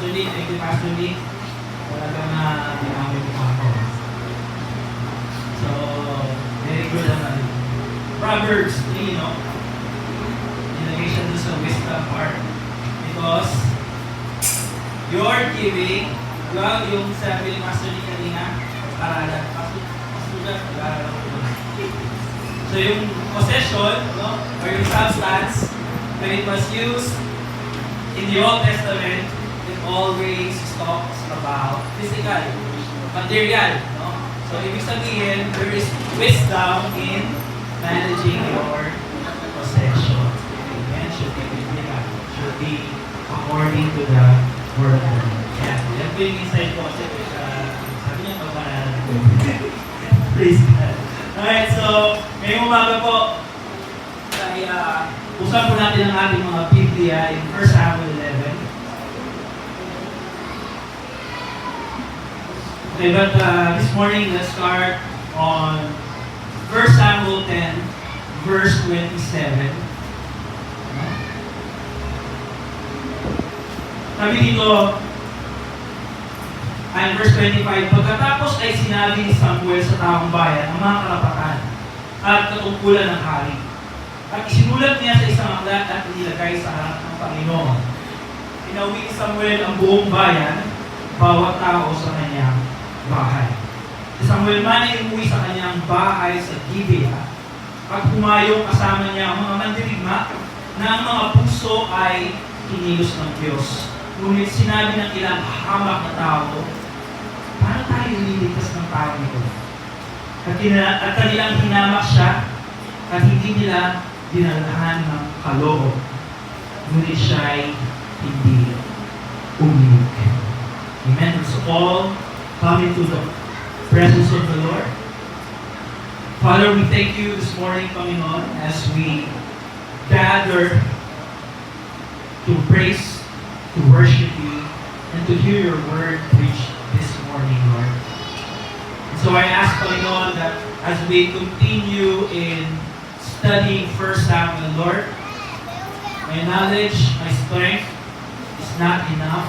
Pastor Lee. Thank you, Pastor Lee. Talagang ginamit mo ako. So, very good naman. Proverbs 3, no? Nilagay siya doon sa wisdom part. Because your giving, yung sabi ni Pastor Lee kanina, paralan. Pastor Lee, paralan ko. So yung possession, no? Or yung substance, when it was used in the Old Testament, it always talks about physical, material, no? So ibig sabihin, there is wisdom in managing your possession. Amen. Should be biblical. Should be according to the word of God. Yeah. Yan po yung insight ko kasi sabi niya pagparalan ko. Praise God. Alright, so ngayong umaga po ay usapan po natin ang ating mga Biblia in 1 Samuel 11. Okay, but this morning let's start on 1 Samuel 10, verse 27. Sabi dito, and verse 25, pagkatapos ay sinabi ni Samuel sa taong bayan ang mga karapatan at katungkulan ng hari. At isinulat niya sa isang aklat at inilagay sa harap ng Panginoon. Pinauwi ni Samuel ang buong bayan, bawat tao sa kanyang bahay. Si Samuel man ay umuwi sa kanyang bahay sa Gibeah at humayong kasama niya ang mga mandirigma na ang mga puso ay kinilos ng Diyos. Ngunit sinabi ng ilang hamak na tao, paano tayo nililigtas ng tao nito? At kanilang hinamak siya at hindi nila dinalhan ng kaloob. Ngunit siya'y hindi umilig. Amen. So all come into the presence of the Lord. Father, we thank you this morning, Panginoon, as we gather to praise, to worship you, and to hear your word preached this morning, Lord. And so I ask, Panginoon, that as we continue in studying 1 Samuel, Lord, my knowledge, my strength is not enough.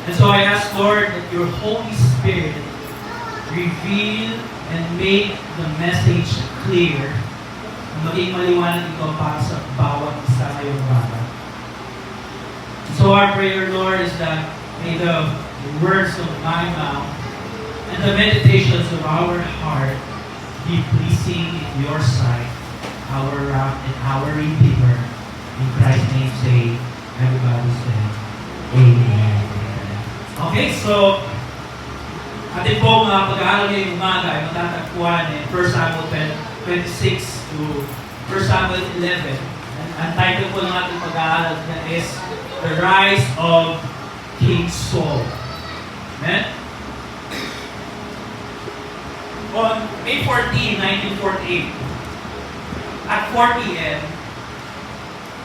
And so I ask, Lord, that your Holy Spirit reveal and make the message clear na maging maliwanag ito para sa bawat isa ngayong bata. So our prayer, Lord, is that may the words of my mouth and the meditations of our heart be pleasing in your sight, our rock and our Redeemer. In Christ's name say, everybody say, Amen. Okay, so ating pong pag-aaral ngayong umaga ay matatagpuan in 1 Samuel 26 to 1 Samuel 11. Ang title po ng ating pag-aaral na is The Rise of King Saul. Amen? On May 14, 1948, at 4 p.m.,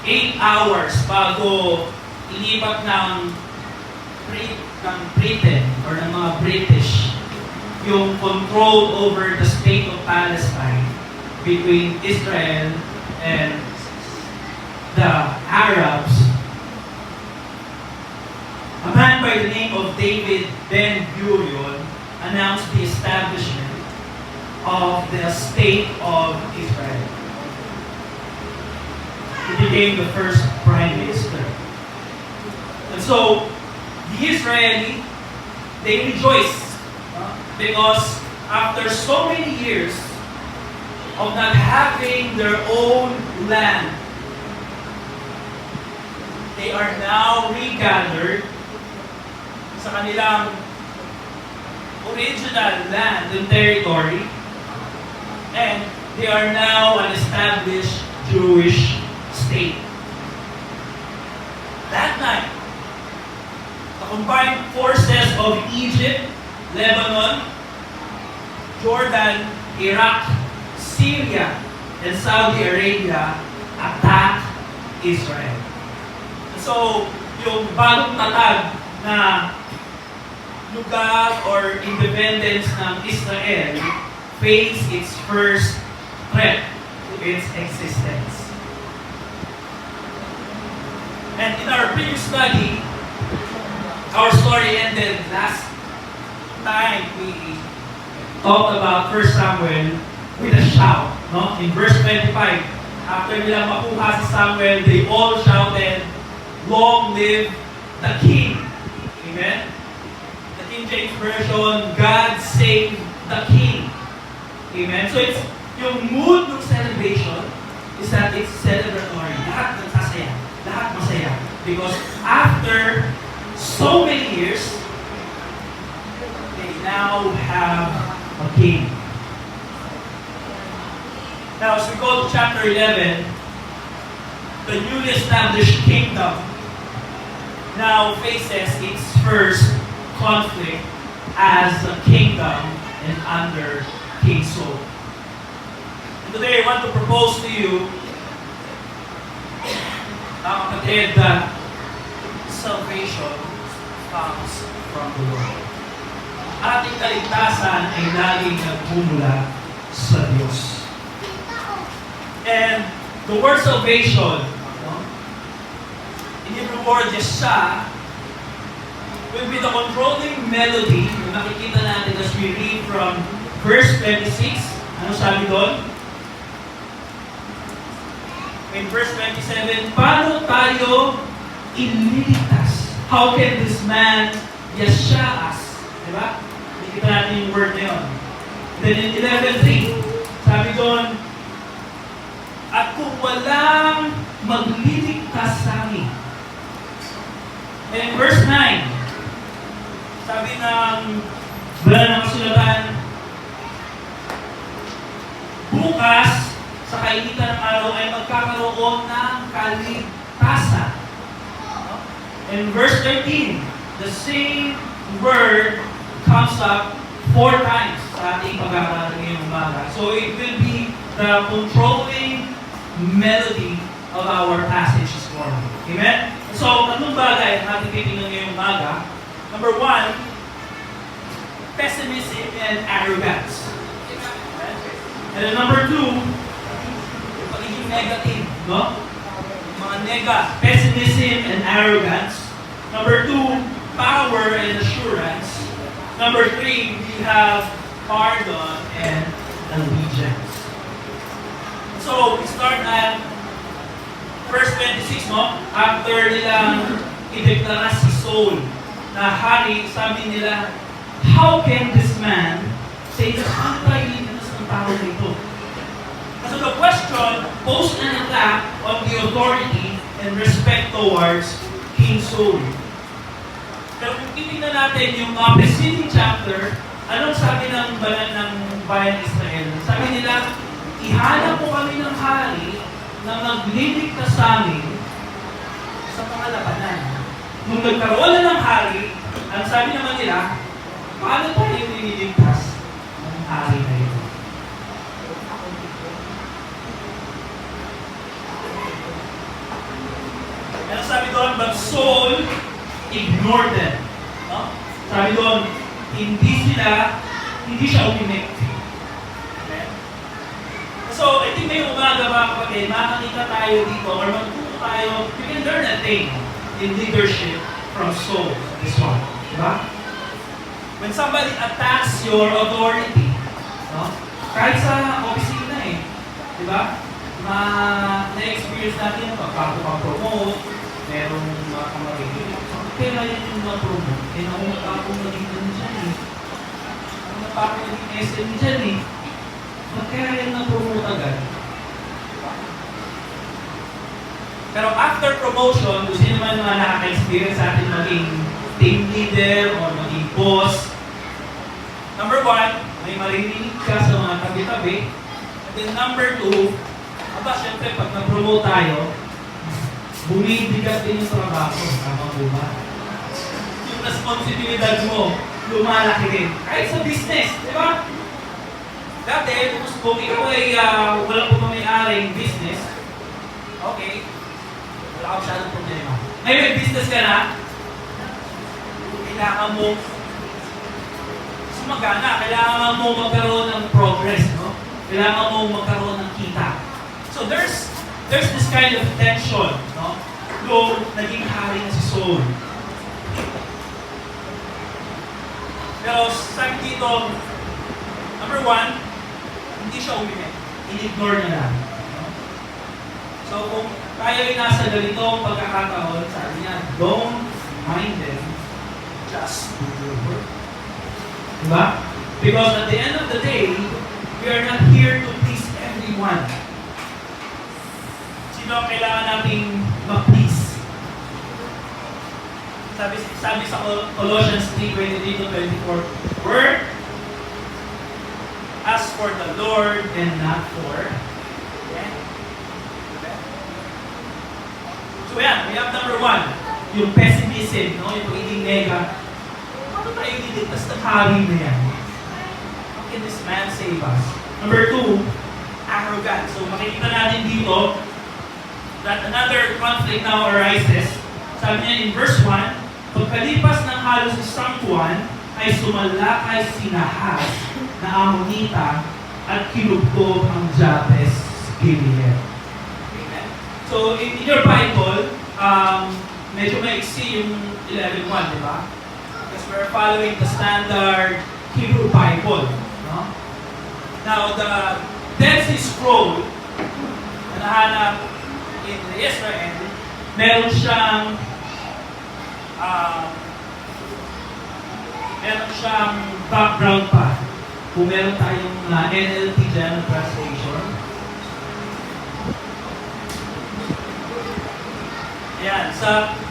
8 hours bago ilipat ng Britain or ng mga British yung control over the state of Palestine between Israel and the Arabs, a man by the name of David Ben-Gurion announced the establishment of the state of Israel. He became the first prime minister. And so, the Israeli, they rejoiced because after so many years of not having their own land, they are now regathered sa kanilang original land and territory, and they are now an established Jewish state. That night, the combined forces of Egypt, Lebanon, Jordan, Iraq, Syria, and Saudi Arabia attacked Israel. So, yung bagong tatag na lugar or independence ng Israel face its first threat to its existence. And in our previous study, our story ended last time we talked about 1 Samuel with a shout. No? In verse 25, after nila makuha si Samuel, they all shouted, "Long live the King!" Amen? The King James Version, God save the King. Amen? So it's yung mood ng celebration is that it's celebratory. Lahat nagsasaya. Lahat masaya. Because after so many years, they now have a king. Now, as we go to chapter 11, the newly established kingdom now faces its first conflict as a kingdom and under King Saul. And today, I want to propose to you, mga kapatid, that salvation comes from the Lord. Ating kaligtasan ay laging nagmumula sa Diyos. And the word salvation, in Hebrew word, Yeshua, will be the controlling melody na nakikita natin as we read from verse 26. Ano sabi doon? In verse 27, paano tayo ililigtas? How can this man Yeshua us? Diba? Nakikita natin yung word na yun. Then in 11:3, sabi doon, at kung walang magliligtas sa amin. And in verse 9, sabi ng wala ng kasulatan, bukas, sa kainitan ng araw, ay magkakaroon ng kaligtasan. In verse 13, the same word comes up 4 times sa ating pag-aaral ngayong umaga. So it will be the controlling melody of our passage this morning. Amen? So, tatlong bagay ang ating titingnan ngayong umaga. Number 1, pessimism and arrogance. Amen? And then number 2, yung pagiging negative, no? Mga nega, pessimism and arrogance. Number 2, power and assurance. Number 3, we have pardon and allegiance. So, we start at verse 26, no? After nilang ideklara si Saul na hari, sabi nila, how can this man say that ano tayo ililigtas ng tao nito? So the question posed an attack on the authority and respect towards King Saul. Pero kung titignan natin yung preceding chapter, anong sabi ng banal ng bayan ng Israel? Sabi nila, ihanap po kami ng hari na magliligtas sa amin sa pangalapanan. Nung nagkaroon na ng hari, ang sabi naman nila, paano tayo nililigtas ng hari na ito? Ano sabi doon? But Saul ignored them. No? Sabi doon, hindi siya umimik. So, I think ngayong umaga mga kapatid, makakita tayo dito or magtuto tayo, you can learn a thing in leadership from Saul, this one. Diba? When somebody attacks your authority, no? Kahit sa opisina diba? Na-experience natin pagpato promote, merong mga kamarinig. Kaya yan yung na-promote. Kaya ako magkakong naging dyan Ako magkakong naging SM dyan Kaya yan na-promote agad. Pero after promotion, kung sino man mga nakaka-experience sa atin maging team leader o maging boss, number 1, may maririnig ka sa mga tabi-tabi. And then number 2, syempre pag na-promote tayo, bumibigat din yung trabaho. Tama po ba? Yung responsibilidad mo, lumalaki din. Kahit sa business, di ba? Dati, kung ikaw ay walang pumamayari yung business, okay, wala ka masyadong problema. Ngayon may business ka na, kailangan mo sumagana, kailangan mo magkaroon ng progress, no? Kailangan mo magkaroon ng kita. So there's this kind of tension, no? nung naging hari na si Saul. Pero sabi dito, number one, hindi siya umimik. In-ignore niya lang. So kung tayo ay nasa ganitong pagkakataon, sabi niya, don't mind them, just do your work. Diba? Because at the end of the day, we are not here to please everyone. Sino ang kailangan nating ma-please? Sabi sa Colossians 3:23-24, work as for the Lord and not for men. So yan, we have number one, yung pessimism, no? Yung pagiging nega. Paano tayo liligtas ng hari na yan? How can this man save us? Number two, arrogance. So makikita natin dito that another conflict now arises. Sabi niya in verse 1, pagkalipas ng halos isang buwan, ay sumalakay si Nahas na Amonita at kinugtog ang Jabes Gilead. Amen. So in your Bible, medyo maiksi yung 11.1, di ba? Because we're following the standard Hebrew Bible. No? Now, the Dead Sea Scroll na nahanap in Israel, meron siyang background pa. Kung meron tayong NLT General Translation. Ayan,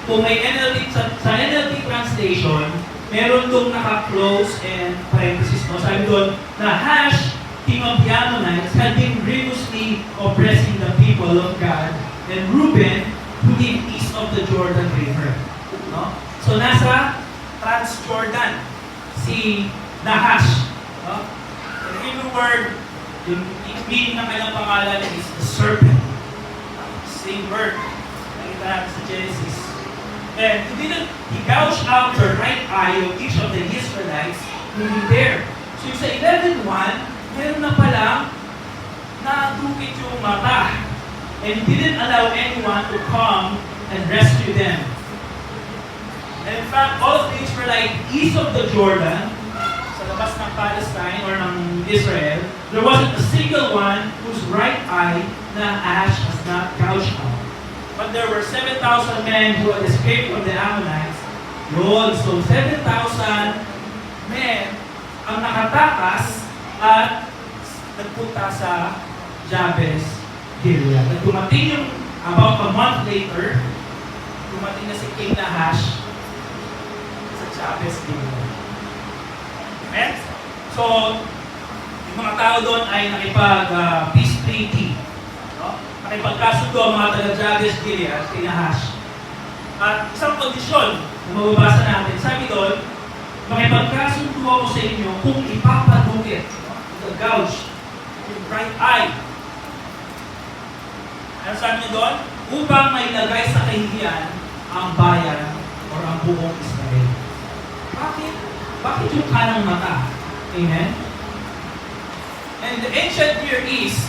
kung may NLT, sa NLT Translation, meron doon naka-close and parenthesis, no? Sabi doon, Nahash, king of the Ammonites, had been grievously oppressing the people of God, and Reuben, who lived east of the Jordan River. No? So nasa Transjordan si Nahash. No? The Hebrew word, yung meaning ng kanyang pangalan is the serpent. Same word. Nakita natin sa Genesis. And he gouged out the right eye of each of the Israelites living there. So yung sa 11.1, meron na palang nadukit yung mata. And he didn't allow anyone to come and rescue them. And in fact, all of the Israelites east of the Jordan, sa labas ng Palestine or ng Israel, there wasn't a single one whose right eye na Ash has not gouged out. But there were 7,000 men who had escaped from the Ammonites. Yun, so 7,000 men ang nakatakas at nagpunta sa Jabes Gilead. At dumating yung about a month later, dumating na si King Nahash sa Jabes Gilead. Amen? So, yung mga tao doon ay nakipag-peace treaty. No? Nakipagkasundo ang mga taga-Jabes Gilead kay Nahash. At isang kondisyon, kung mababasa natin, sabi doon, makipagkasundo ako sa inyo kung ipapadukit, the gouge, yung right eye. Ano sabi niyo doon? Upang may lagay sa kahihiyan ang bayan o ang buong Israel. Bakit? Bakit yung kanang mata? Amen? And in the ancient Near East,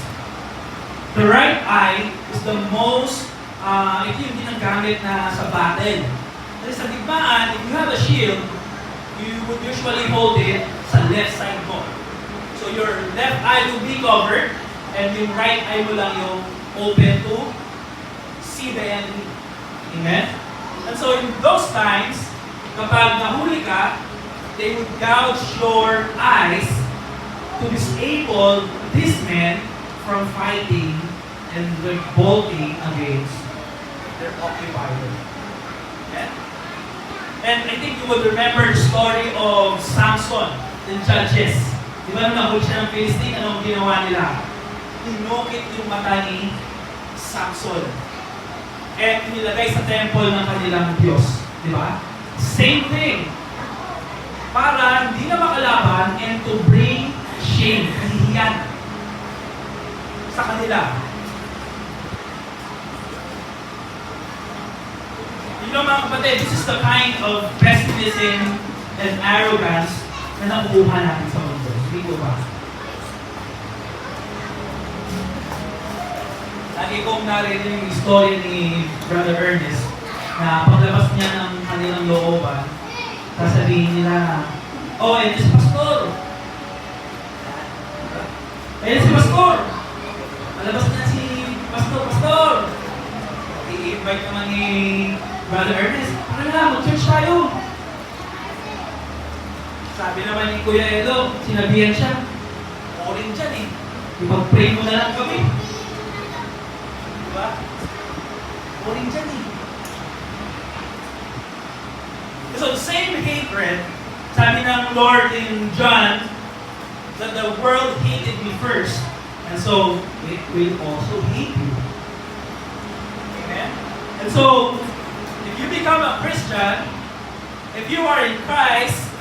the right eye is the most, ito yung ginagamit na sa battle. Kasi sa digmaan, if you have a shield, you would usually hold it sa left side mo. So your left eye will be covered, and yung right eye mo lang yung open to see the enemy. Amen? And so in those times, kapag nahuli ka, they would gouge your eyes to disable these men from fighting and revolting against their occupier. Amen? And I think you would remember the story of Samson in Judges. Di ba nung nahuli siya ng Philistine, anong ginawa nila? Tinukit yung mata ni Samson. And nilagay sa temple ng kanilang Diyos. Di ba? Same thing. Para hindi na makalaban and to bring shame, kahihiyan sa kanila. You know mga kapatid, this is the kind of pessimism and arrogance na nakukuha natin sa mundo. Hindi ko ba? Lagi kong narinig yung story ni Brother Ernest na paglabas niya ng kanilang looban, sasabihin nila, oh, ito si Pastor. Ayan si Pastor. Malabas na si Pastor. I-invite naman ni Brother Ernest. Ano na, mag-church tayo. Sabi naman ni Kuya Edo, sinabihan siya, o rin dyan eh. Ipag-pray mo na lang kami. Diba? O rin dyan eh. So the same hatred, sabi ng Lord in John, that the world hated me first, and so it will also hate you. Amen? And so, if you become a Christian, if you are in Christ,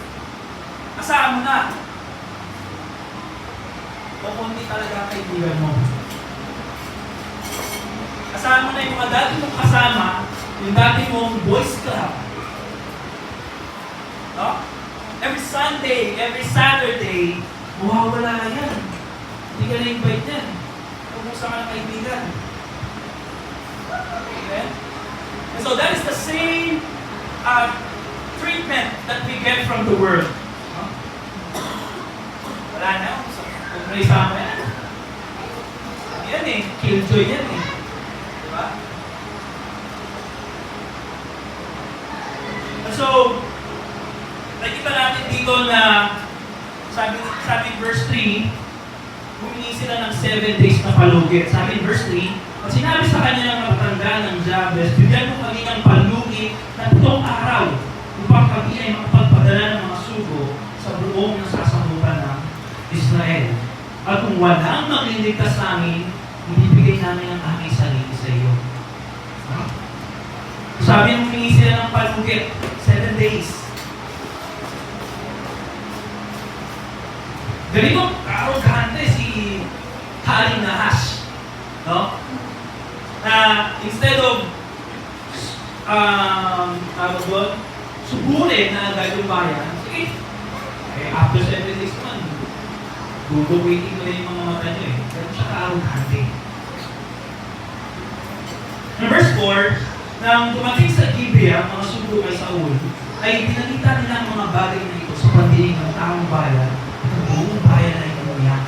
asahan mo na. O kung hindi talaga kaibigan mo. Asahan mo na yung mga dati mong kasama, yung dati mong boys club. No? Every Sunday, every Saturday, mawawala yan. Hindi ka na-invite yan. Kumusta ka ng kaibigan. Okay? And so that is the same treatment that we get from the world. No? Wala na. Kung may isama yan. Yan eh. Killjoy yan eh. Diba? And so, nakita natin dito na sabi verse 3, humingi sila ng 7 days na palugit. Sabi verse 3, at sinabi sa kanya ng matanda ng Jabez, bigyan mo kami ng palugit na 7 araw upang kami ay makapagpadala ng mga sugo sa buong nasasamupan ng Israel. At kung walang magliligtas sa amin, ibibigay namin ang aming sarili sa iyo. Sabi nung humingi sila ng palugit, 7 days. Ganito, arrogante si Haring Nahash. No? Na instead of suburin na agad yung bayan, sige, after 7 days naman, gugupitin ko na yung mga mata nyo eh. Pero siya ka-arrogante. In verse 4, nang dumating sa Gibeah, mga sugo kay Saul, ay pinalita nila ang mga bagay na ito sa pandinig ng taong bayan. Buong bayan ay umiyak.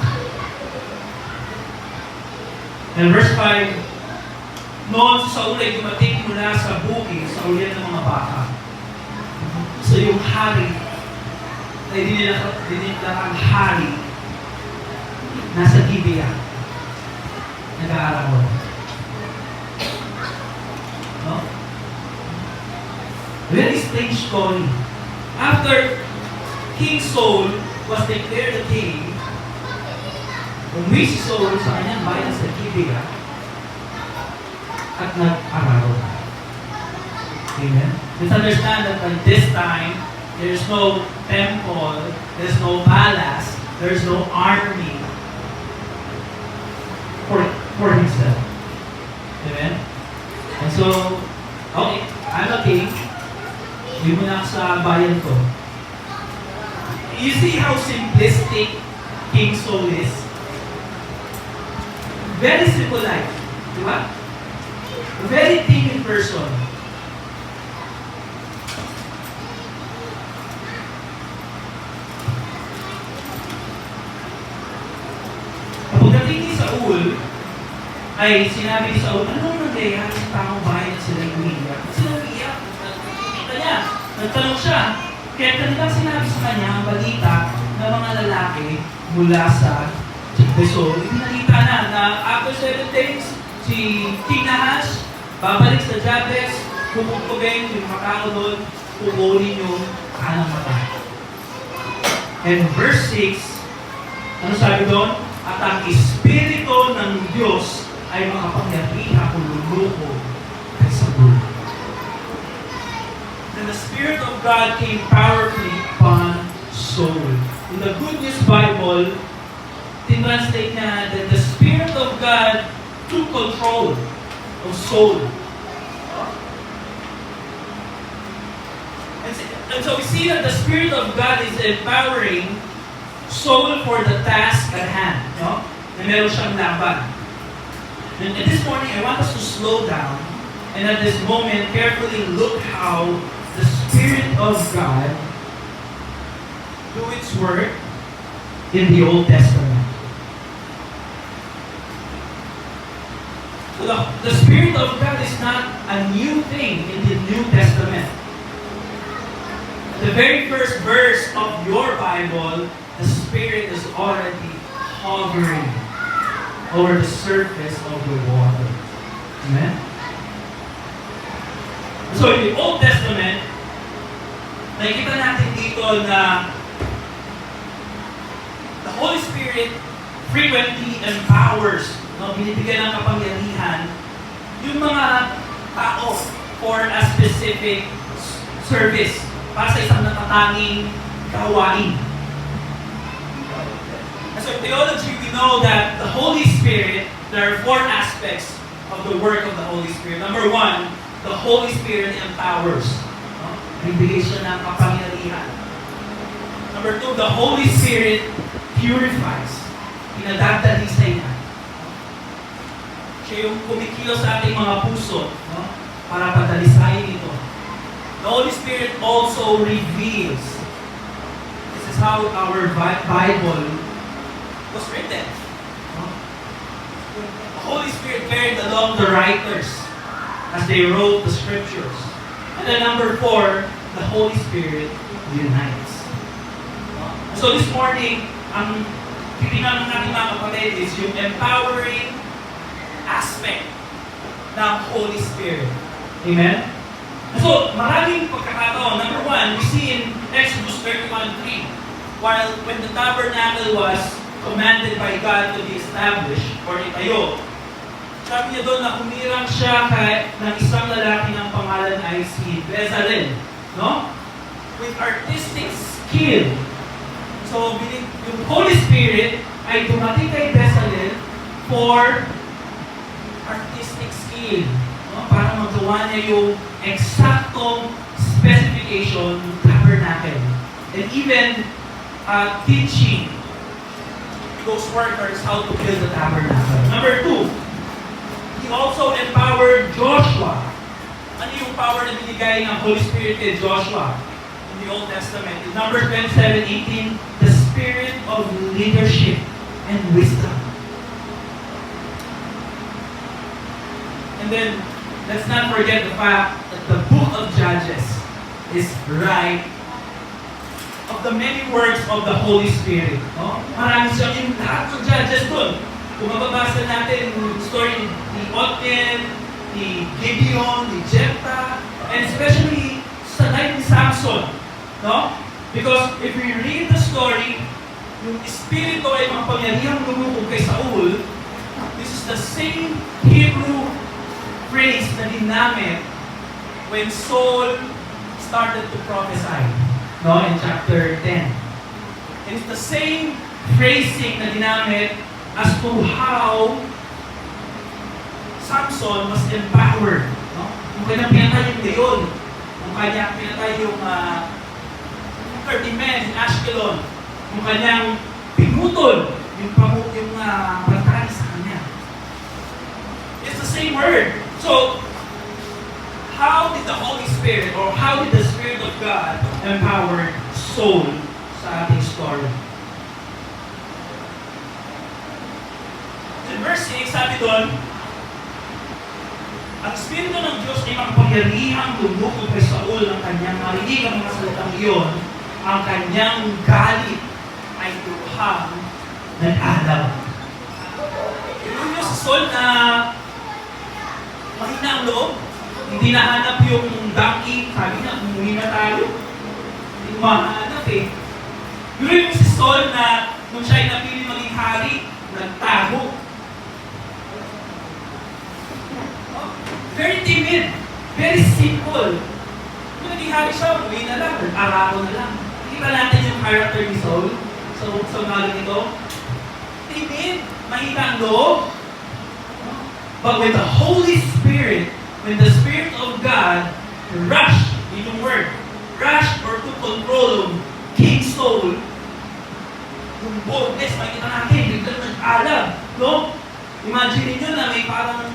And verse 5, noon si Saul ay dumating mula sa bukid sa ulyan ng mga baka. So yung hari, ay dinilakang hari, nasa Gibeah, nag-aaral. No? Very strange story. After King Saul was declared the king, umuwi si Saul sa kanyang bayan sa Gibeah at nag-araro. Amen? Let's understand that by this time, there's no temple, there's no palace, there's no army for himself. Amen? And so, okay, I'm a king. Hindi mo na ako sa bayan ko. You see how simplistic King Saul is? Very simple life. Diba? A very timid person. Pagdating ni Saul, ay sinabi ni Saul, ano nangyayari sa taong bayan sila umiiyak? Sila umiiyak. Kita niya, nagtanong siya. Kaya kanilang sinabi sa kanya ang balita ng mga lalaki mula sa Saul. Pinalita na after 7 days, si King Nahash babalik sa Jabez, pupugpugin yung makao doon, pupulin yung kanang mata. And verse 6, ano sabi doon? At ang Espiritu ng Diyos ay makapangyarihan kung luluko kay Saul. Then the Spirit of God came powerfully upon Saul. In the Good News Bible, tinranslate na that the Spirit of God took control of Saul. And so we see that the Spirit of God is empowering Saul for the task at hand. No? Na meron siyang laban. And this morning, I want us to slow down And at this moment, carefully look how the Spirit of God do its work in the Old Testament. So the Spirit of God is not a new thing in the New Testament. The very first verse of your Bible, the Spirit is already hovering over the surface of the water. Amen? So in the Old Testament, nakikita natin dito na the Holy Spirit frequently empowers, binibigyan ng kapangyarihan yung mga tao for a specific service para sa isang natatanging gawain. So in theology, we know that the Holy Spirit, there are 4 aspects of the work of the Holy Spirit. Number 1, the Holy Spirit empowers. Bibigay siya ng kapangyarihan. Number 2, the Holy Spirit purifies. Pinadadalisay niya. Siya yung kumikilos sa ating mga puso para padalisayin ito. The Holy Spirit also reveals. This is how our Bible was written. The Holy Spirit carried along the writers as they wrote the scriptures. And then number 4, the Holy Spirit unites. So this morning, ang titingnan ng ating mga kapatid is yung empowering aspect ng Holy Spirit. Amen? So, maraming pagkakataon. Number 1, we see in Exodus 31:3, when the tabernacle was commanded by God to be established or itayo, sabi niya doon na humirang siya ng isang lalaki ng pangalan ay si Bezalel, no? With artistic skill. So, yung Holy Spirit ay dumating kay Bezalel for artistic skill, no? Para magawa niya yung eksaktong specification ng tabernacle. And even teaching those workers how to build the tabernacle. Number 2, He also empowered Joshua. Ano yung power na binigay ng Holy Spirit kay Joshua in the Old Testament? In Numbers 27:18, the spirit of leadership and wisdom. And then, let's not forget the fact that the book of Judges is right of the many works of the Holy Spirit. No? Marami siyang yung lahat ng Judges doon. Kung mababasa natin yung story ni Othniel, ni Gideon, ni Jephthah, and especially sa life ni Samson. No? Because if we read the story, yung espiritu ay mapangyarihang lumubog kay Saul, this is the same Hebrew phrase na dinamit when Saul started to prophesy. No? In chapter 10. And it's the same phrasing na dinamit as to how Samson was empowered. No? Kung kanyang pinatay yung leon, kung kanyang pinatay yung 30 men in Ashkelon, kung kanyang pinutol yung pagtay sa kanya. It's the same word. So, how did the Holy Spirit or how did the Spirit of God empower Saul sa ating story? In verse 6, sabi doon, ang Espiritu ng Diyos ay makapangyarihang lumukog kay Saul ng kanyang marinig ang mga salitang iyon, ang kanyang galit ay luhang nag-alaw. Yun yung si Saul na mahina ang loob, hindi nahanap yung donkey, sabi na, umuwi na tayo. Hindi mahanap eh. Yun yung si Saul na nung siya ay napili maging hari, nagtago. Very timid. Very simple. Kung naging hari siya, umuwi na lang. Araro na lang. Nakita natin yung character ni Saul sa umaga nito. Timid. Mahina ang loob. But when the Holy Spirit, when the Spirit of God rushed, yun yung word, rushed or took control of King Saul, yung boldness, makikita natin, biglang nag-alam. No? Imagine niyo na may parang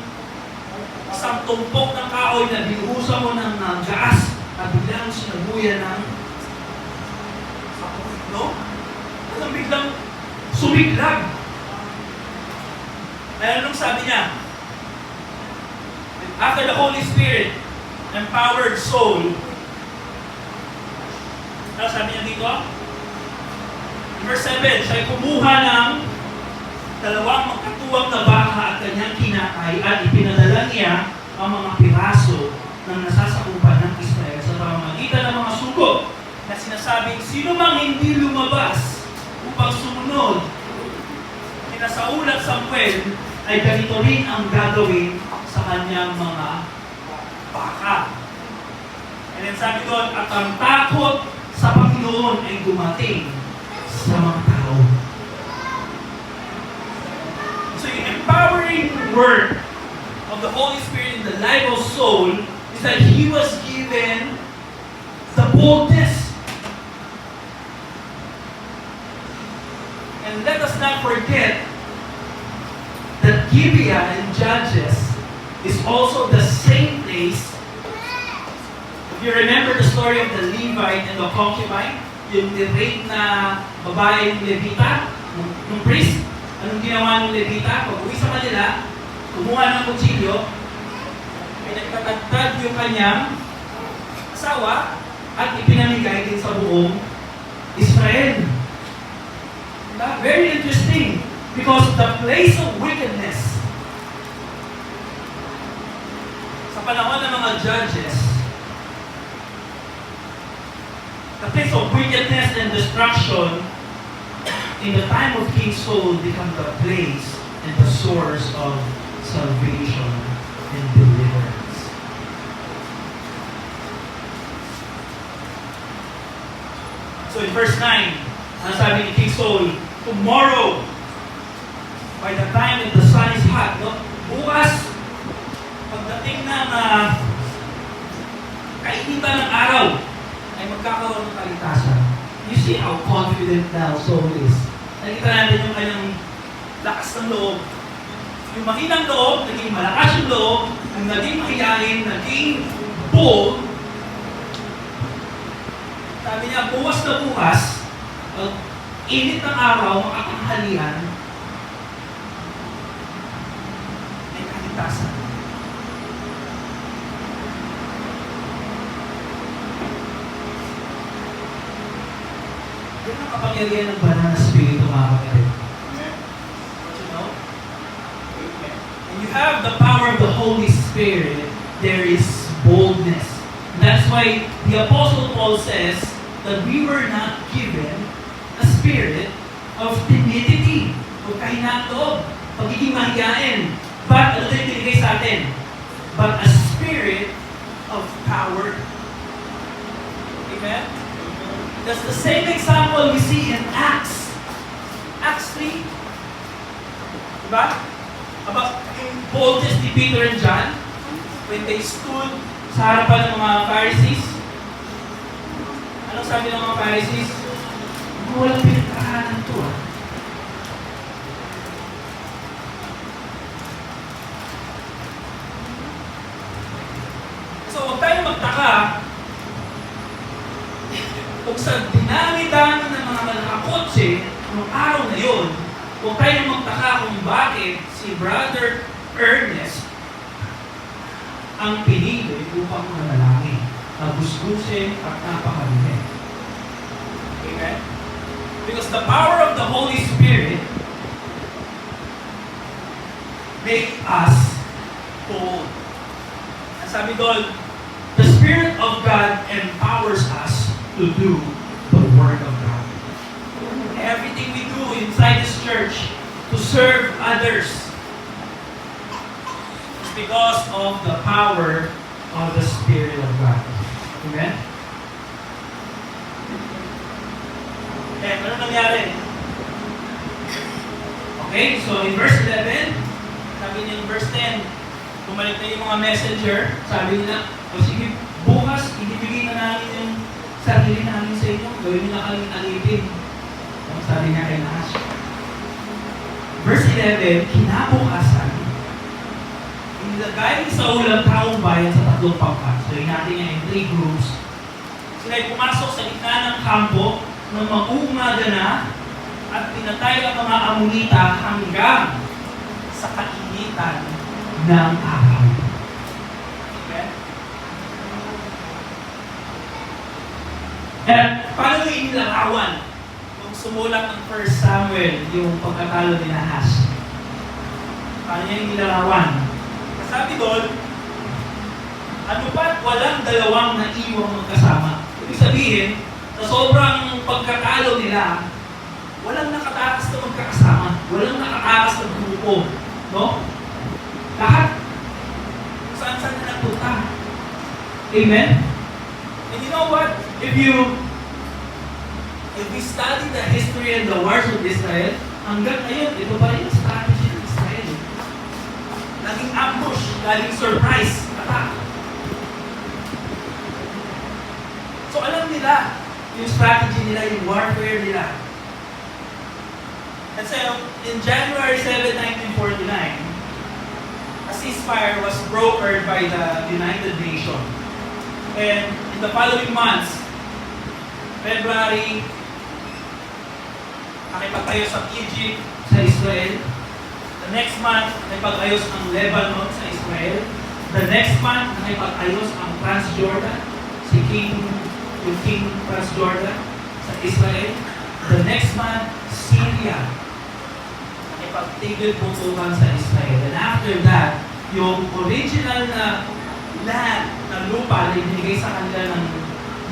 isang tumpok ng kahoy na binuhusan mo ng gas at biglang sinabuyan ng apoy, no? Alam, biglang sumiglag. Kaya anong sabi niya? After the Holy Spirit empowered soul, ano sabi niya dito? Verse 7, siya'y kumuha ng dalawang magkatuwang na baka at kanyang kinakay at ipinadala niya ang mga piraso ng nasasakupan ng Israel sa pamamagitan ng mga sugo na sinasabing, sino mang hindi lumabas upang sumunod kina Saul at Samuel ay ganito rin ang gagawin sa kanyang mga baka. And then sabi doon, at ang takot sa Panginoon ay dumating sa mga tao. So yung empowering work of the Holy Spirit in the life of Saul is that he was given the boldness. And let us not forget that Gibeah in Judges is also the same place. If you remember the story of the Levite and the concubine, yung rape na babae ng Levita, ng priest, anong ginawa ng Levita? Pag uwi sa kanila, kumuha ng kutsilyo, pinagtatagtad yung kanyang asawa at ipinamigay din sa buong Israel. Very interesting because the place of wickedness sa panahon ng mga judges, the place of wickedness and destruction in the time of King Saul become the place and the source of salvation and deliverance. So in verse 9, ang sabi ni King Saul, tomorrow, by the time that the sun is hot, no? Bukas, pagdating ng kainitan ng araw, ay magkakaroon ng kaligtasan. You see how confident now Saul is. Nakita natin yung kanyang lakas ng loob. Yung mahinang loob, naging malakas yung loob, yung naging mahiyain, naging bold. Sabi niya, bukas na bukas, init ng araw, makatanghalian, may kaligtasan. Yan ang kapangyarihan ng banal na spirito, mga kapatid. Don't you know? When you have the power of the Holy Spirit, there is boldness. And that's why the Apostle Paul says that we were not given a spirit of timidity, o kahinaan loob, pagiging mahiyain. But, ano tayo binigay sa atin? But a spirit of power. Amen? That's the same example we see in Acts. Acts 3. Diba? About yung boldness ni Peter and John when they stood sa harapan ng mga Pharisees. Anong sabi ng mga Pharisees? Walang pinagkakahanan to. So, huwag tayo magtaka kung sa dinami-dami ng mga nakakotse noong araw na yun, huwag tayo magtaka kung bakit si Brother Ernest ang pinili upang manalangin, nabusbusin at napakalumi. Amen? Because the power of the Holy Spirit make us bold. Ang sabi doon, the Spirit of God empowers us to do the Word of God. Everything we do inside this church to serve others is because of the power of the Spirit of God. Amen? Okay, ano nangyari? Okay, so in verse 11, sabi niya in verse 10, bumalik na yung mga messenger, sabi nila, o sige, bukas, ibibigay na namin yung sarili namin sa inyo, gawin nyo na kaming alipin. Sabi niya kay Nash. Verse 11, kinabukasan, nilagay ni Saul ang taong bayan sa tatlong pangkat. So, natin yan in 3 groups. Sila ay pumasok sa gitna ng kampo ng mag-uumaga na at pinatay ang mga Amonita hanggang sa kainitan ng araw. Okay? At paano yung inilarawan nung sumulat ng 1 Samuel yung pagkatalo ni Nahas? Paano niya inilarawan? Sabi doon, ano ba't walang dalawang naiwang magkasama? Ibig sabihin, sa sobrang pagkatalo nila, walang nakatakas na magkakasama, walang nakatakas na grupo, no? Lahat, saan-saan na nagpunta. Amen? And you know what? If we study the history and the wars of Israel, hanggang ngayon, ito pa rin ang strategy ng Israel. Naging ambush, naging surprise, attack. So alam nila yung strategy nila, yung warfare nila. And so, in January 7, 1949, a ceasefire was brokered by the United Nations. And in the following months, February, nakipag-ayos ang Egypt sa Israel. The next month, nakipag-ayos ang Lebanon sa Israel. The next month, nakipag-ayos ang Transjordan, yung King Transjordan sa Israel. The next month, Syria, nakipag-tigil putukan sa Israel. And after that, yung original na land, na lupa na ibinigay sa kanila ng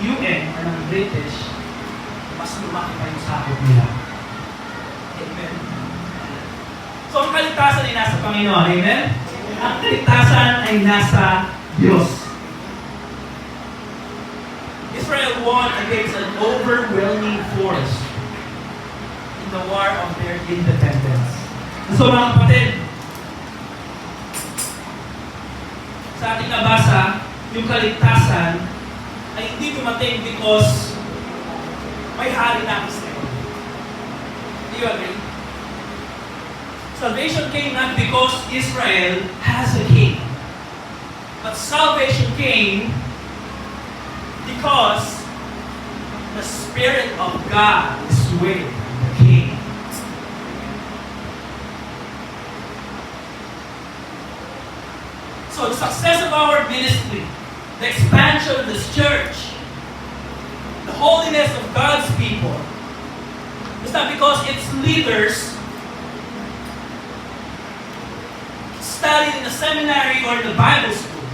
UN o ng British, mas lumaki pa yung sakop nila. Amen. So, ang kaligtasan ay nasa Panginoon. Amen? Ang kaligtasan ay nasa Diyos. Israel won against an overwhelming force in the war of their independence. So, mga kapatid, sa ating nabasa, yung kaligtasan ay hindi dumating because may hari na Israel. Do you agree? Salvation came not because Israel has a king, but salvation came because the Spirit of God is with the king. So the success of our ministry, the expansion of this church, the holiness of God's people, is not because its leaders studied in a seminary or in the Bible school.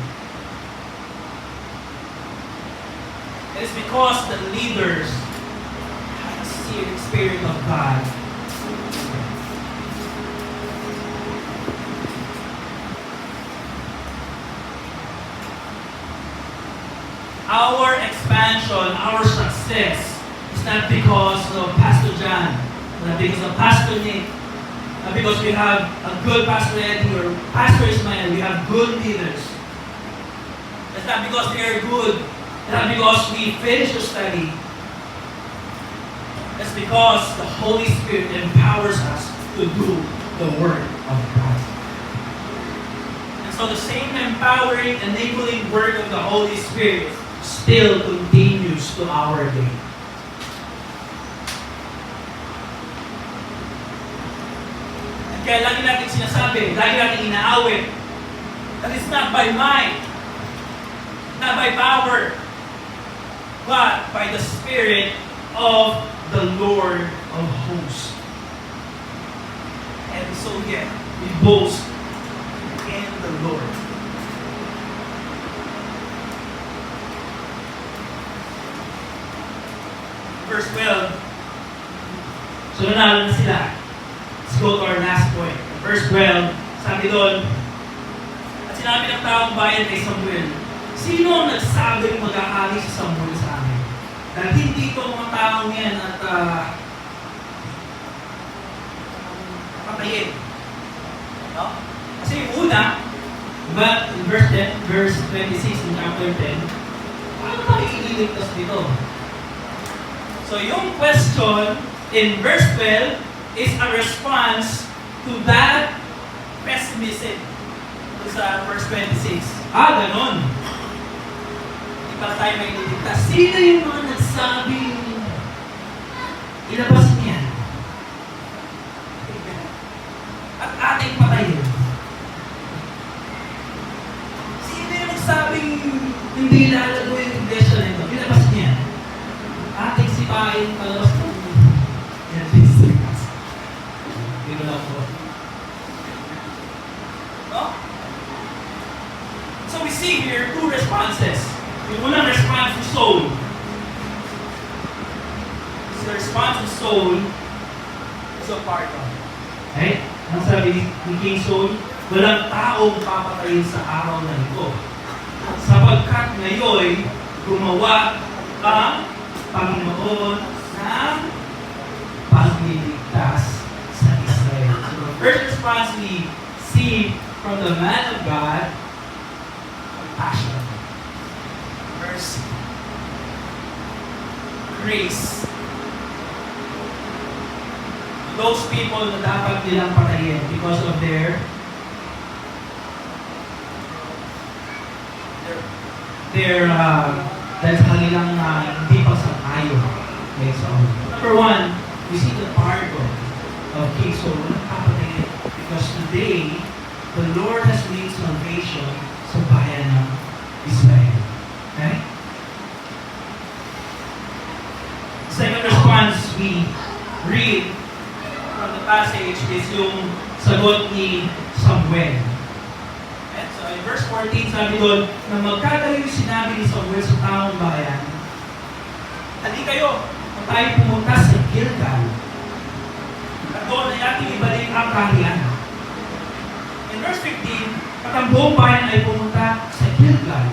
It is because the leaders have a seared Spirit of God. Our expansion, our success is not because of Pastor John, not because of Pastor Nick, not because we have a good Pastor Eddie or Pastor Ismael. We have good leaders. It's not because they are good. It's not because we finish the study. It's because the Holy Spirit empowers us to do the work of God. And so the same empowering, enabling work of the Holy Spirit still continues to our day. At kaya lagi natin sinasabi, lagi natin inaawit, that it's not by might, not by power, but by the Spirit of the Lord of hosts. And so yeah, we boast in the Lord. Verse 12. So nanalo na sila. Let's go to our last point. Verse 12, sabi doon, at sinabi ng taong bayan kay Samuel, sino ang nagsabing mag-aari si Samuel sa amin? Dahil hindi itong mga taong yan at patayin. No? Kasi yung una, diba, in verse 26 in chapter 10, paano tayo ililigtas dito? So yung question in verse 12 is a response to that pessimism, to sa verse 26. Ganon. Hindi pala tayo may iniligtas. Sino yung mga nagsabing ilabas niya at ating patayin? Sino yung nagsabing hindi lalago yung iglesia na ito? Ilabas niya. Ating sipahin palabas ng hindi ko lang po. No? So we see here two responses. Yung unang response to Saul. So the response to Saul is a pardon. Okay? Ang sabi ni King Saul, walang taong papatayin sa araw na ito. Sapagkat ngayon, gumawa ang Panginoon ng pagliligtas sa Israel. So the first response we see from the man of God, compassion. Mercy. Grace. Those people na dapat nilang patayin because of their dahil sa kanilang hindi pagsang-ayon. Okay, so number one, we see the pardon of King Saul. Nakapatayin because today, the Lord has made salvation sa bayan ng Israel. Okay? Second response we read from the passage is yung sagot ni Samuel. Okay? So in verse 14, sabi doon, na magkagayon sinabi ni Samuel sa taong bayan, hali kayo, kung tayo pumunta sa Gilgal, at doon ay ating ibalik ang kaharian. In verse 15, at ang buong bayan ay pumunta sa Gilgal.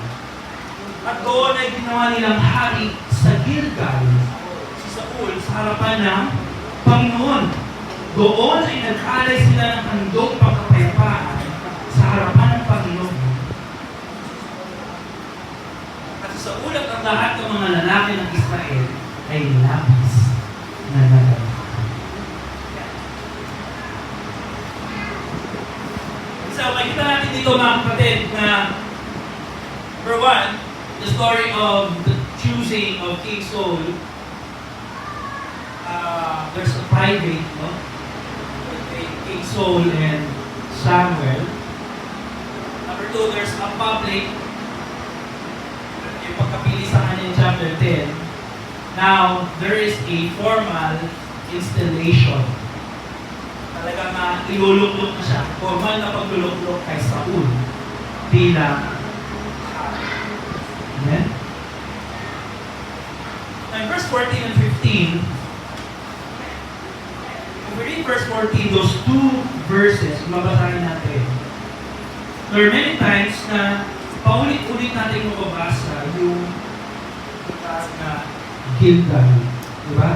At doon ay ginawa nilang hari sa Gilgal, si Saul, sa harapan ng Panginoon. Doon ay nag-alay sila ng handog pagkapayapaan sa harapan ng Panginoon. At sa ulat ng lahat ng mga lalaki ng Israel ay labis na nagawa. So, makikita natin dito mga kapatid na number one, the story of the choosing of King Saul. There's a private, no? King Saul and Samuel. Number two, there's a public. Yung pagkapili sa kanya in chapter 10. Now, there is a formal installation. Talagang iluluklok na siya. Formal na pagluluklok kay Saul bilang hari. Amen? In verse 14 and 15, if we read verse 14, those two verses, mabasahin natin. There are many times na paulit-ulit natin mababasa yung bukas na Gilgal. Diba?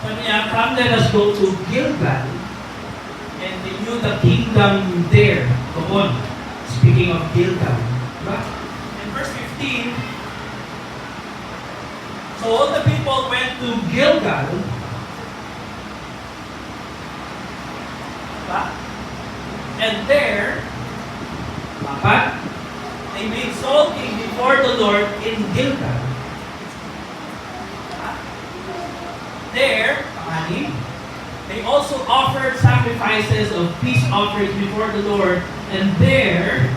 Sabi niya, come let us go to Gilgal and renew the kingdom there. Doon. Speaking of Gilgal. Diba? In verse 15, so all the people went to Gilgal. Diba? And there, they made Saul king before the Lord in Gilgal. There, they also offered sacrifices of peace offerings before the Lord, and there,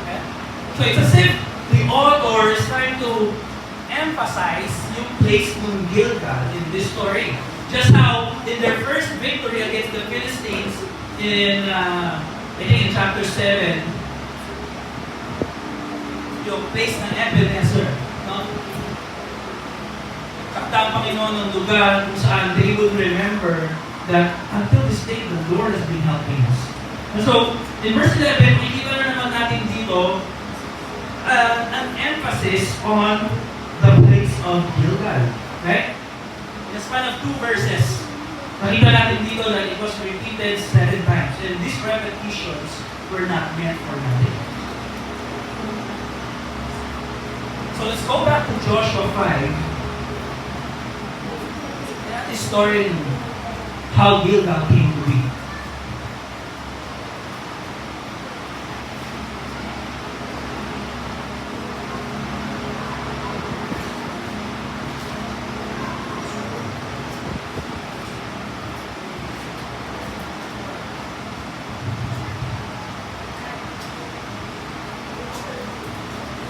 okay? So it's as if the author is trying to emphasize yung place ng Gilgal in this story. Just how in their first victory against the Philistines in, I think in chapter 7, yung place ng Ebenezer, no? Ang Panginoon ng lugar kung saan they would remember that until this day, the Lord has been helping us. And so, in verse 11, makikita na naman natin dito an emphasis on the place of Gilgal. Okay? In the span of 2 verses, makita natin dito that it was repeated 7 times. And these repetitions were not meant for nothing. So let's go back to Joshua 5. Historian how Gilgal came to be.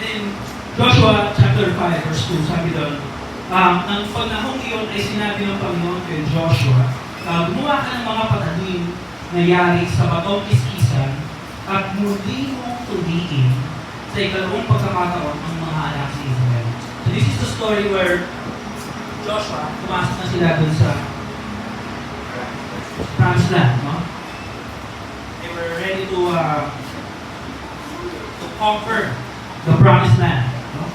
In Joshua chapter 5 verse 2, sabi doon, ang panahong iyon ay sinabi ng Panginoon kay Joshua, gumawa ka ng mga patalim na yari sa batong iskisan at muli mong tuliin sa ikalawang pagkakataon ng mga anak sa Israel. So this is the story where Joshua, pumasok na sila dun sa Promised Land, no? They were ready to conquer the Promised Land. No?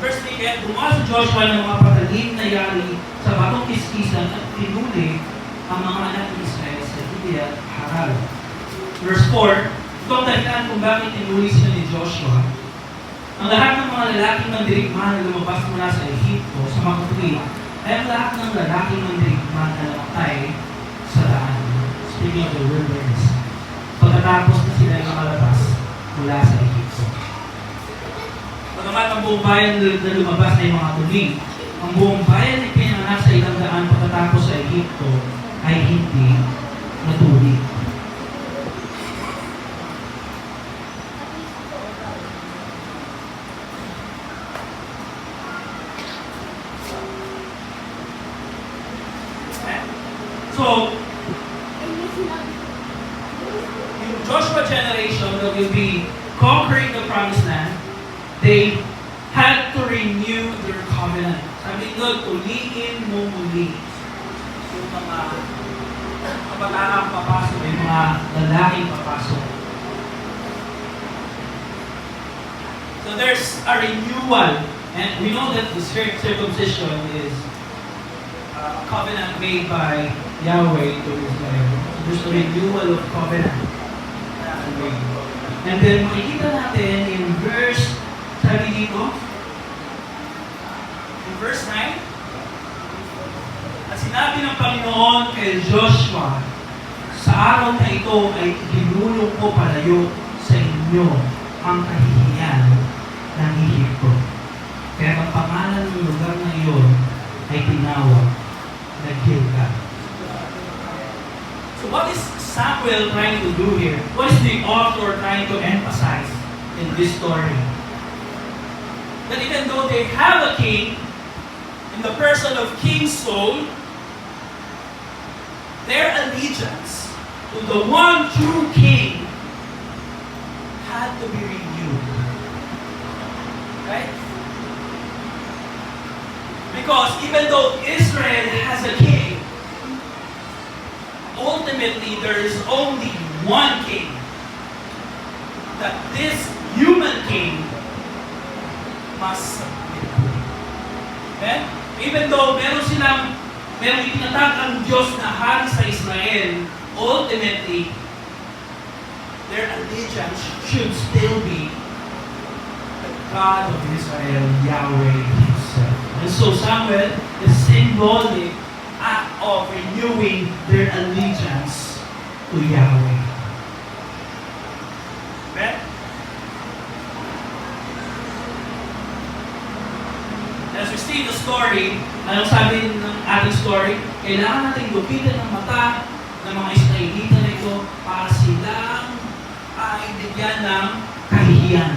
Verse 3, gumawa si Joshua ng mga patalim na yari sa batong iskisan at tinuli ang mga anak ng Israel sa Gibeah Haral. Verse 4, ito ang dahilan kung bakit tinuli sila ni Joshua. Ang lahat ng mga lalaking mandirigma na lumabas mula sa Ehipto sa mga tuwid ay ang lahat ng lalaking mandirigma na namatay sa daan. Speaking of the wilderness. Pagkatapos na sila ay makalabas mula sa Ehipto. Pagamat ang buong bayan na lumabas ay mga tuwid, ang buong bayan ay pinanganak sa ilang daan pagkatapos sa Ehipto ay hindi natuli. So, in Joshua generation that will be conquering the Promised Land, they had to renew their covenant. Sabi doon, tuliin mo muli yung mga kabataang papasok, yung mga lalaking papasok. So there's a renewal. And we know that the circumcision is a covenant made by Yahweh to Israel. So there's a renewal of covenant. And then makikita natin in verse, sabi dito, in verse 9, at sinabi ng Panginoon kay Joshua, sa araw na ito ay iginulong ko palayo sa inyo ang kahihiyan ng Ehipto. Kaya ang pangalan ng lugar na iyon ay tinawag na Gilgal. So what is Samuel trying to do here? What is the author trying to emphasize in this story? That even though they have a king, in the person of King Saul, their allegiance to the one true king had to be renewed. Right? Because even though Israel has a king, ultimately there is only one king. That this human king must submit to. Okay? Even though meron itinatag ang Diyos na hari sa Israel, ultimately, their allegiance should still be the God of Israel, Yahweh Himself. And so Samuel is symbolic act of renewing their allegiance to Yahweh. Okay? As we see the story, anong sabi ng ating story? Kailangan natin lupitan ng mata ng mga Israelita na ito para silang ay bigyan ng kahihiyan.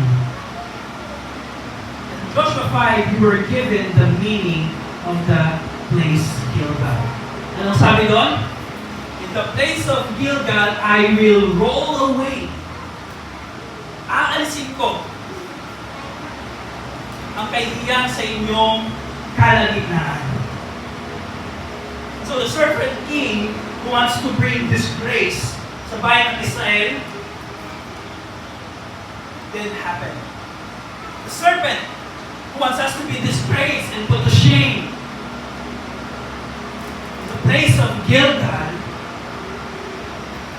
In Joshua 5, we were given the meaning of the place Gilgal. Anong sabi doon? In the place of Gilgal, I will roll away. Aalisin ko ang kahihiyan sa inyong kalagitnaan. So the serpent king who wants to bring disgrace sa bayan ng Israel didn't happen. The serpent who wants us to be disgraced and put to shame. In the place of Gilgal,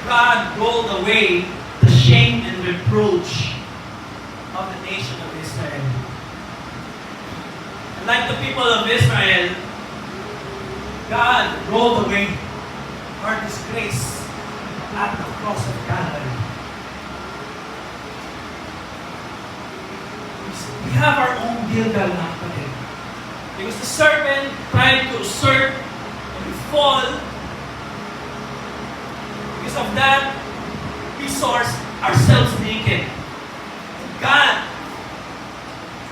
God rolled away the shame and reproach of the nation of Israel. Like the people of Israel, God rolled away our disgrace at the cross of Calvary. We have our own Gilgal na kapatid. Because the serpent tried to usurp and we fall. Because of that, we saw ourselves naked. God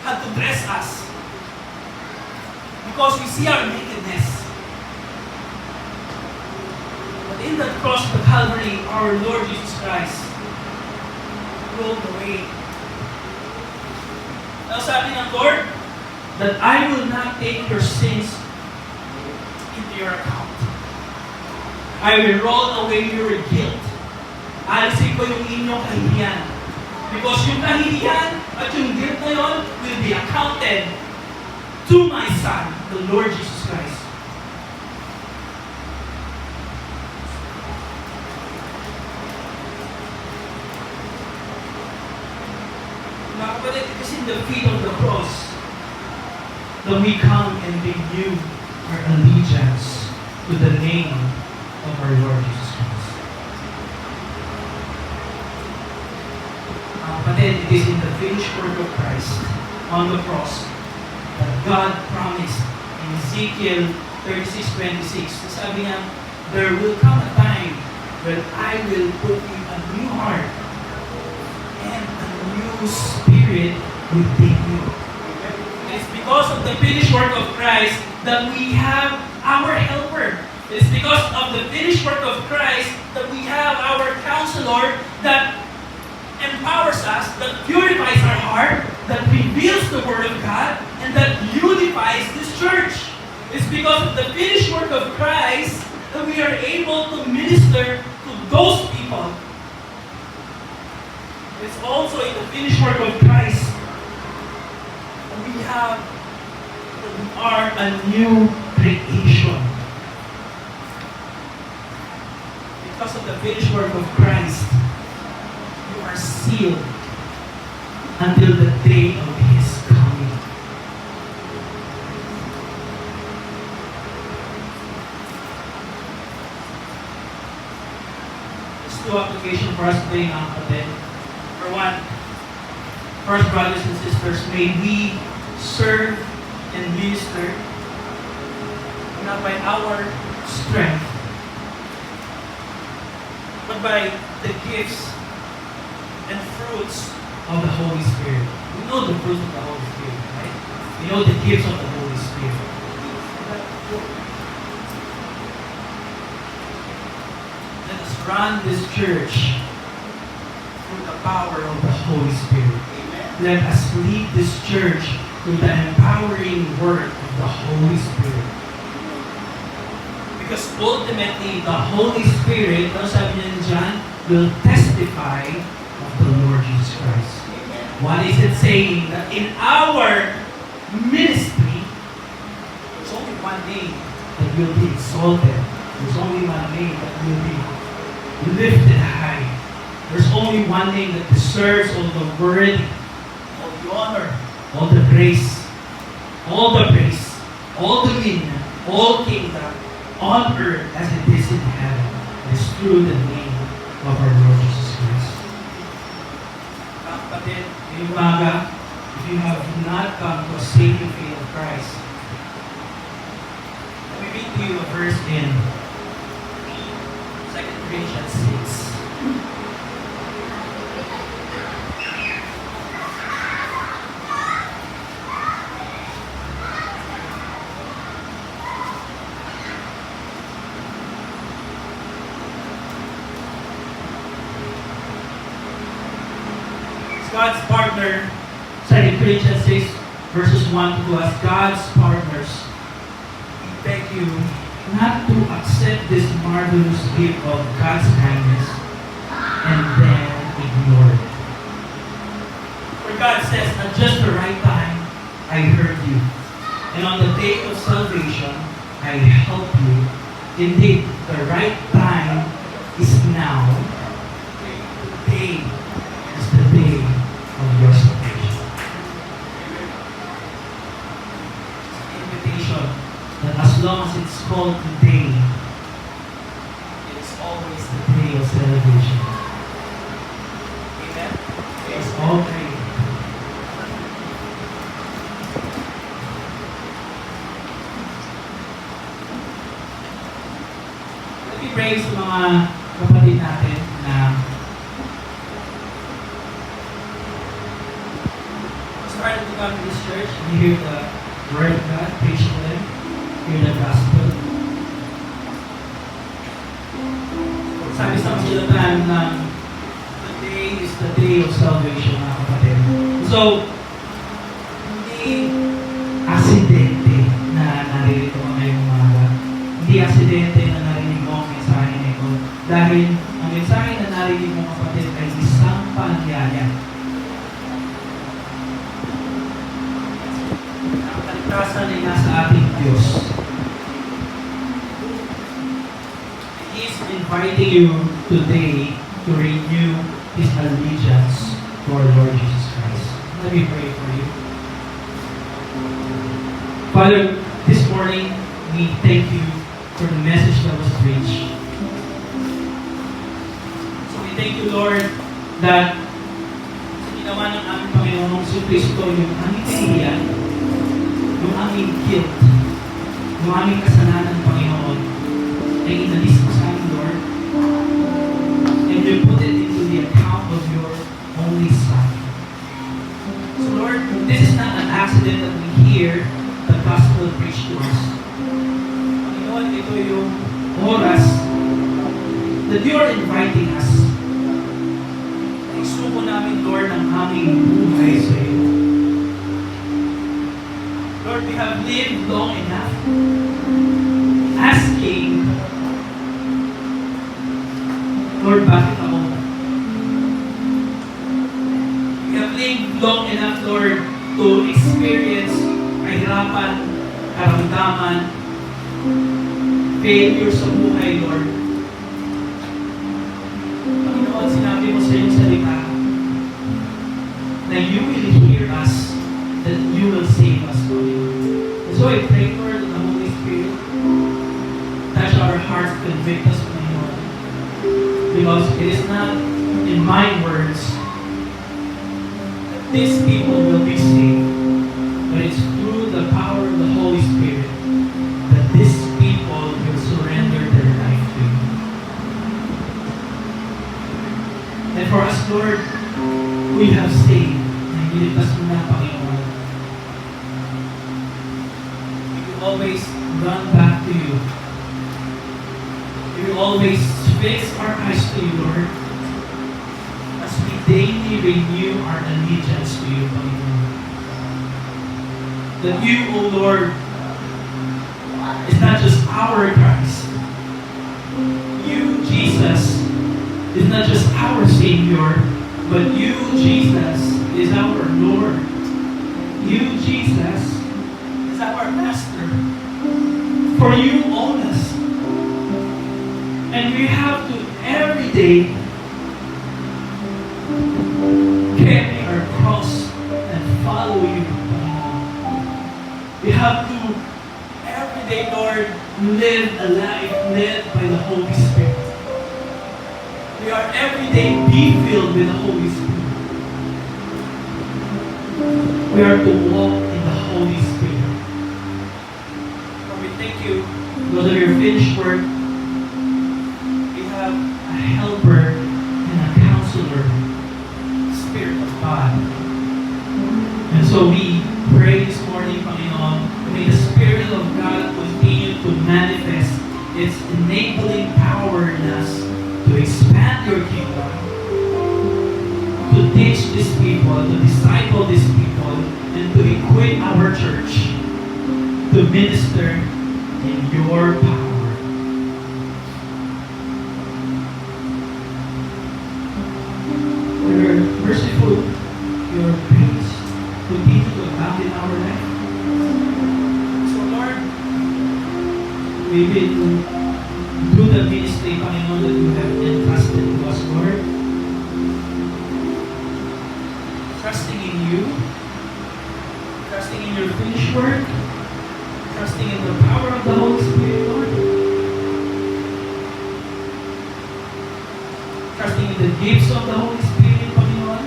had to dress us because we see our nakedness. But in that cross of Calvary, our Lord Jesus Christ rolled away. Now sabi ng Lord, that I will not take your sins into your account. I will roll away your guilt. Alisin ko yung inyong kahihiyan. Because yung kahihiyan at yung guilt na yun will be accounted to my Son, the Lord Jesus Christ. Mga kapatid, it is in the feet of the cross that we come and renew our allegiance to the name of our Lord Jesus Christ. Kapatid, it is in the finished work of Christ on the cross that God promised in Ezekiel 36:26. Sabi niya, there will come a time when I will put you a new heart and a new spirit within you. It's because of the finished work of Christ that we have our helper. It's because of the finished work of Christ that we have our counselor that empowers us, that purifies our heart, that reveals the Word of God, and that unifies this church. It's because of the finished work of Christ that we are able to minister to those people. It's also in the finished work of Christ that we are a new creation. Because of the finished work of Christ, you are sealed until the day of His coming. There's two applications for us today, mga kapatid. For one, first, brothers and sisters, may we serve and minister not by our strength, but by the gifts and fruits of the Holy Spirit. We know the fruits of the Holy Spirit, right? We know the gifts of the Holy Spirit. Let us run this church through the power of the Holy Spirit. Let us lead this church through the empowering work of the Holy Spirit. Because ultimately, the Holy Spirit, ano sabi niya dyan, will testify of the Lord Jesus Christ. What is it saying? That in our ministry, there's only one name that will be exalted. There's only one name that will be lifted high. There's only one name that deserves all the worthy, all the honor, all the grace, all dominion, all kingdom, on earth as it is in heaven. It is through the name of our Lord Jesus Christ. Kapatid, ngayong umaga, if you have not come to a saving faith of Christ, let me read to you a verse in 2 Corinthians 6. God's partner, 2 Corinthians 6, verses 1 to 2, as God's partners, we beg you not to accept this marvelous gift of God's kindness and then ignore it. For God says, at just the right time, I heard you. And on the day of salvation, I help you. Indeed, the right time is now. Today is the day of your salvation. It's an invitation that as long as it's called today, kapatid natin na started to come to this church and hear the word of God, preach to them, hear the gospel. Sabi sa kasulatan na today is the day of salvation, mga kapatid. So, hindi aksidente na naririto ka ngayong umaga. Hindi aksidente na narinig mo ang mensahe na ito. Dahil ang mensahe na narinig mo, kapatid, ay isang paanyaya. Ang kaligtasan ay nasa ating Diyos. He is inviting you today to renew His allegiance to our Lord Jesus Christ. Let me pray for you. Father, this morning, we thank you for the message that was preached. So we thank you, Lord, that sa ginawa ng aming Panginoong Kristo, yung aming kahihiyan, yung aming guilt, yung aming kasalanan, Panginoon, ay inalis mo sa amin, Lord, and you put it into the account of your only Son. So Lord, this is not an accident that we hear the gospel preached to us. Panginoon, ito yung oras that you are inviting us. Isuko namin, Lord, ang aming buhay sa iyo. Lord, we have lived long enough asking, Lord, bakit ako? We have lived long enough, Lord, to experience kahirapan, karamdaman, failure sa buhay, Lord. Panginoon, sinabi mo sa iyong salita na you will hear us, that you will save us, Panginoon. And so I pray, Lord, that the Holy Spirit touch our hearts, convict us, Panginoon. Because it is not in my words that these people will be saved, but it's through the power of the Holy Spirit that these people will surrender their life to you. And for us, Lord, we have saved. Nagilipas mo na, Panginoon. We will always run back to you. We will always fix our eyes to you, Lord, as we daily renew our allegiance to you, Panginoon. That you, O Lord, is not just our Christ. You, Jesus, is not just our Savior, but you, Jesus, is our Lord. You, Jesus, is our Master. For you own us. And we have to every day carry our cross and follow you. We have to every day, Lord, live a life led by the Holy Spirit. We are every day be filled with the Holy Spirit. We are to walk in the Holy Spirit. Lord, we thank you because of your finished work. We have a helper and a counselor, Spirit of God. And so we pray this morning, Panginoon, may the Spirit of God continue to manifest its enabling power in us to expand your kingdom, to teach these people, to disciple these people, and to equip our church to minister in your power. You're merciful, your grace continue to abound in our life. So Lord, we will do the ministry, Panginoon, that you have entrusted to us, Lord. Trusting in you, trusting in your finished work, trusting in the power of the Holy Spirit, Lord. Trusting in the gifts of the Holy Spirit, Panginoon.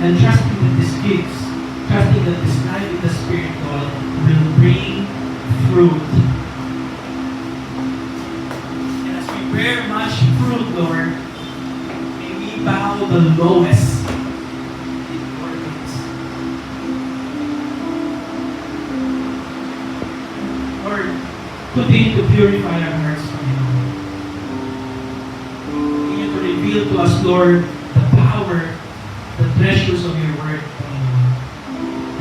And trusting that these gifts, trusting that this life in the Spirit, Lord, will bring fruit. bear much fruit, Lord. May we bow the lowest in your midst. Lord, continue to purify our hearts, Panginoon. Continue to reveal to us, Lord, the power, the treasures of your word, Panginoon.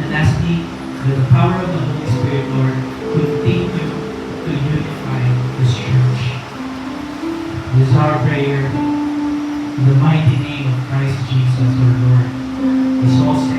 And lastly, with the power of the Holy Spirit, Lord, continue to unify this church. This is our prayer in the mighty name of Christ Jesus, our Lord. Let's all stand.